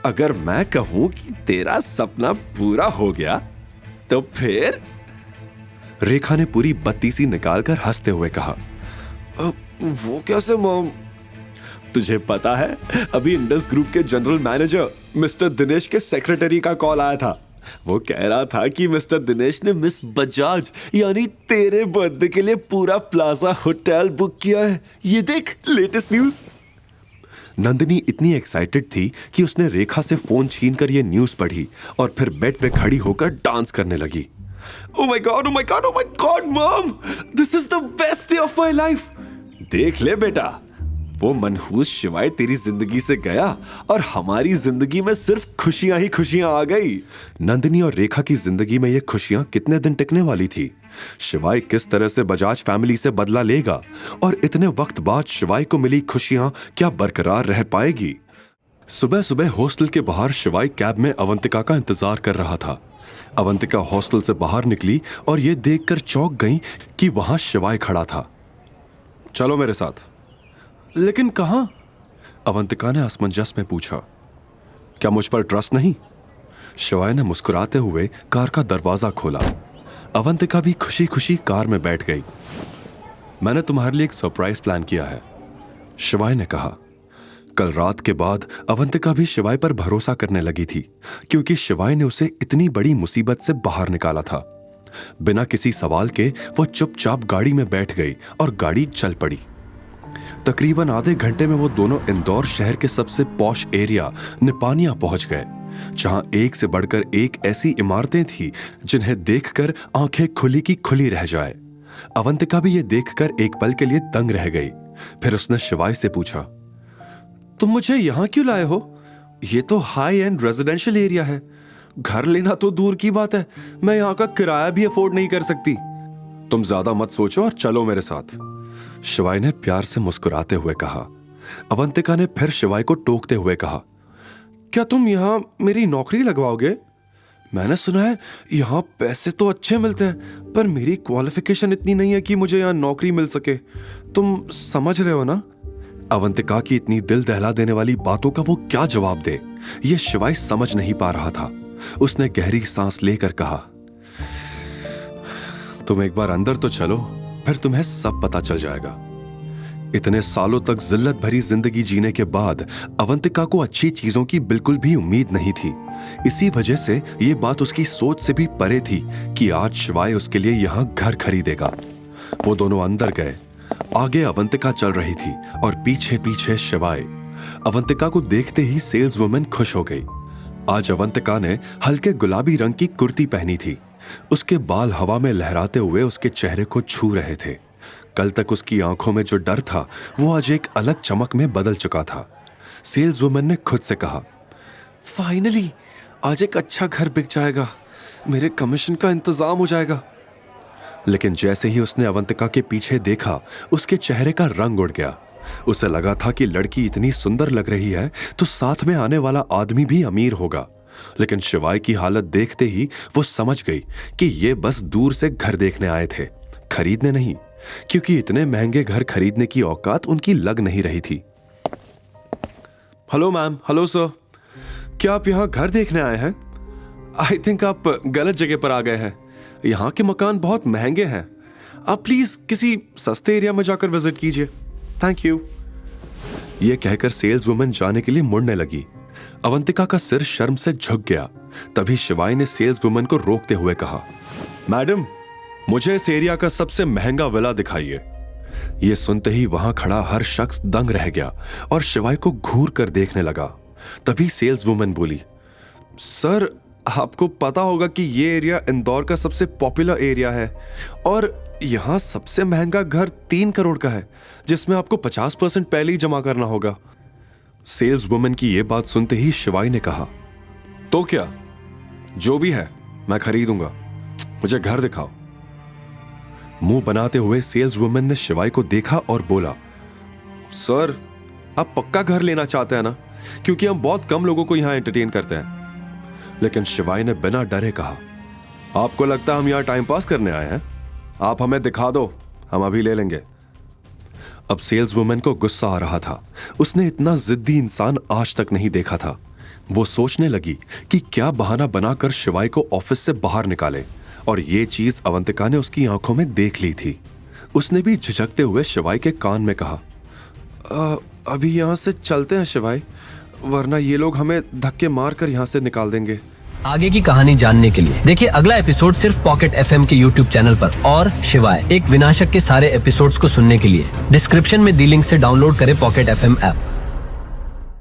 अगर मैं कहूं कि तेरा सपना पूरा हो गया तो फिर? रेखा ने पूरी बत्तीसी निकालकर हंसते हुए कहा, वो कैसे मॉम? तुझे पता है, अभी इंडस ग्रुप के जनरल मैनेजर मिस्टर दिनेश के सेक्रेटरी का कॉल आया था। वो कह रहा था कि मिस्टर दिनेश ने मिस बजाज यानी तेरे बर्थडे के लिए पूरा प्लाजा होटल बुक किया है। ये देख, लेटेस्ट न्यूज। नंदिनी इतनी एक्साइटेड थी कि उसने रेखा से फोन छीनकर ये न्यूज पढ़ी और फिर बेड पे खड़ी होकर डांस करने लगी। Oh my God, oh my God, oh my God, Mom! This is the best day of my life! देख ले बेटा, वो मनहूस शिवाय तेरी जिंदगी से गया और हमारी जिंदगी में सिर्फ खुशियां ही खुशियां आ गई। नंदिनी और रेखा की जिंदगी में ये खुशियां कितने दिन टिकने वाली थी? शिवाय किस तरह से बजाज फैमिली से बदला लेगा और इतने वक्त बाद शिवाय को मिली खुशियां क्या बरकरार रह पाएगी? सुबह सुबह हॉस्टल के बाहर शिवाय कैब में अवंतिका का इंतजार कर रहा था। अवंतिका हॉस्टल से बाहर निकली और ये देखकर चौंक गई कि वहां शिवाय खड़ा था। चलो मेरे साथ। लेकिन कहां? अवंतिका ने असमंजस में पूछा। क्या मुझ पर ट्रस्ट नहीं? शिवाय ने मुस्कुराते हुए कार का दरवाजा खोला। अवंतिका भी खुशी खुशी कार में बैठ गई। मैंने तुम्हारे लिए एक सरप्राइज प्लान किया है, शिवाय ने कहा। कल रात के बाद अवंतिका भी शिवाय पर भरोसा करने लगी थी, क्योंकि शिवाय ने उसे इतनी बड़ी मुसीबत से बाहर निकाला था। बिना किसी सवाल के वो चुपचाप गाड़ी में बैठ गई और गाड़ी चल पड़ी। तकरीबन आधे घंटे में वो दोनों इंदौर शहर के सबसे पॉश एरिया निपानिया पहुंच गए, जहां एक से बढ़कर एक ऐसी इमारतें थी जिन्हें देखकर आंखें खुली की खुली रह जाए। अवंतिका भी ये देखकर एक पल के लिए दंग रह गई। फिर उसने शिवाय से पूछा, तुम मुझे यहां क्यों लाए हो? ये तो हाई एंड रेजिडेंशियल एरिया है। घर लेना तो दूर की बात है, मैं यहां का किराया भी अफोर्ड नहीं कर सकती। तुम ज्यादा मत सोचो और चलो मेरे साथ, शिवाय ने प्यार से मुस्कुराते हुए कहा। अवंतिका ने फिर शिवाय को टोकते हुए कहा, क्या तुम यहां मेरी नौकरी लगवाओगे? मैंने सुना है यहां पैसे तो अच्छे मिलते हैं, पर मेरी क्वालिफिकेशन इतनी नहीं है कि मुझे यहां नौकरी मिल सके। तुम समझ रहे हो ना? अवंतिका की इतनी दिल दहला देने वाली बातों का वो क्या जवाब दे, ये शिवाय समझ नहीं पा रहा था। उसने गहरी सांस लेकर कहा, तुम एक बार अंदर तो चलो, फिर तुम्हें सब पता चल जाएगा। इतने सालों तक जिल्लत भरी जिंदगी जीने के बाद अवंतिका को अच्छी चीजों की बिल्कुल भी उम्मीद नहीं थी। इसी वजह से ये बात उसकी सोच से भी परे थी कि आज शिवाय उसके लिए यहां घर खरीदेगा। वो दोनों अंदर गए। आगे अवंतिका चल रही थी और पीछे पीछे शिवाय। अवंतिका को देखते ही सेल्स वुमेन खुश हो गई। आज अवंतिका ने हल्के गुलाबी रंग की कुर्ती पहनी थी। उसके बाल हवा में लहराते हुए उसके चेहरे को छू रहे थे। कल तक उसकी आंखों में जो डर था वो आज एक अलग चमक में बदल चुका था। सेल्स वुमेन ने खुद से कहा, फाइनली आज एक अच्छा घर बिक जाएगा, मेरे कमीशन का इंतजाम हो जाएगा। लेकिन जैसे ही उसने अवंतिका के पीछे देखा, उसके चेहरे का रंग उड़ गया। उसे लगा था कि लड़की इतनी सुंदर लग रही है तो साथ में आने वाला आदमी भी अमीर होगा। लेकिन शिवाय की हालत देखते ही वो समझ गई कि ये बस दूर से घर देखने आए थे, खरीदने नहीं, क्योंकि इतने महंगे घर खरीदने की औकात उनकी लग नहीं रही थी। हेलो मैम, हेलो सर, क्या आप यहाँ घर देखने आए हैं? आई थिंक आप गलत जगह पर आ गए हैं। यहाँ के मकान बहुत महंगे हैं। आप प्लीज किसी सस्ते एरिया में जाकर विजिट कीजिए। Thank you. ये कहकर सेल्स वुमेन जाने के लिए मुड़ने लगी। अवंतिका का सिर शर्म से झुक गया। तभी शिवाय ने सेल्स वुमेन को रोकते हुए कहा, मैडम, मुझे इस एरिया का सबसे महंगा विला दिखाइए। यह सुनते ही वहां खड़ा हर शख्स दंग रह गया और शिवाय को घूर कर देखने लगा। तभी सेल्स वुमेन बोली, सर, आपको पता होगा कि ये एरिया इंदौर का सबसे पॉपुलर एरिया है और यहाँ सबसे महंगा घर 3 करोड़ का है, जिसमें आपको 50% पहले ही जमा करना होगा। सेल्स वुमेन की यह बात सुनते ही शिवाय ने कहा, तो क्या, जो भी है मैं खरीदूंगा, मुझे घर दिखाओ। मुंह बनाते हुए सेल्स वुमेन ने शिवाय को देखा और बोला, सर, आप पक्का घर लेना चाहते हैं ना? क्योंकि हम बहुत कम लोगों को यहां एंटरटेन करते हैं। लेकिन शिवाय ने बिना डरे कहा, आपको लगता है हम यहां टाइम पास करने आए हैं? आप हमें दिखा दो, हम अभी ले लेंगे। अब सेल्स वुमेन को गुस्सा आ रहा था। उसने इतना जिद्दी इंसान आज तक नहीं देखा था। वो सोचने लगी कि क्या बहाना बनाकर शिवाय को ऑफिस से बाहर निकाले, और ये चीज अवंतिका ने उसकी आंखों में देख ली थी। उसने भी झिझकते हुए शिवाय के कान में कहा, अभी यहाँ से चलते हैं शिवाय, वरना ये लोग हमें धक्के मार कर यहाँ से निकाल देंगे। आगे की कहानी जानने के लिए देखिए अगला एपिसोड सिर्फ पॉकेट एफएम के यूट्यूब चैनल पर। और शिवाय एक विनाशक के सारे एपिसोड्स को सुनने के लिए डिस्क्रिप्शन में दी लिंक से डाउनलोड करें पॉकेट एफएम ऐप।